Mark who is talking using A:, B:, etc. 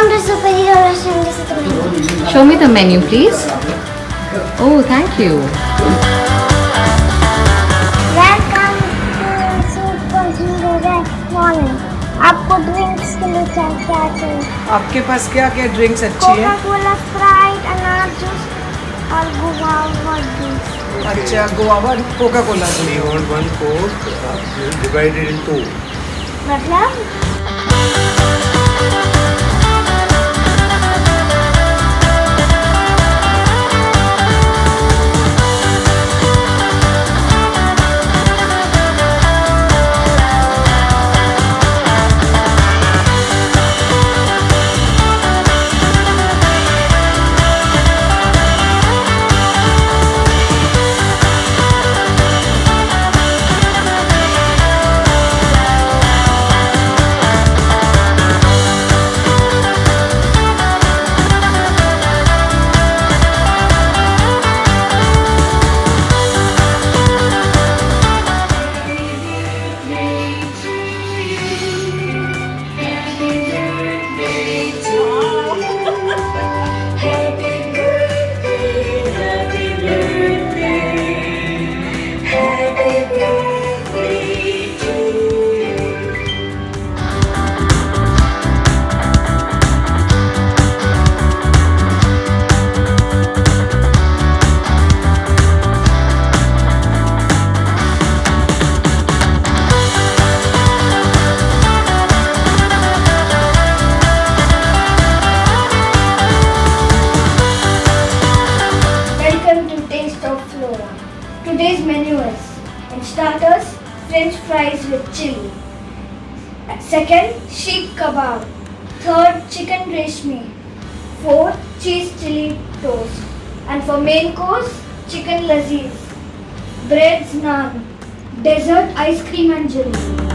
A: Welcome to Superhero Restaurant. This is the menu.
B: Show me the menu, please. Oh, thank you.
A: Welcome to Superhero Restaurant. आपको drinks के लिए क्या चाहिए?
C: आपके पास क्या क्या ड्रिंक्स अच्छी
A: कोका
C: है?
A: कोला, स्प्राइट, अनार जूस और गुआवा जूस.
C: अच्छा, guava Coca Cola.
D: We want one Coke divided in two.
A: मतलब today's menu is in starters, French fries with chili. Second, sheikh kebab. Third, chicken reshmi. Fourth, cheese chili toast. And for main course, chicken laziz. Breads naan. Dessert, ice cream and jelly.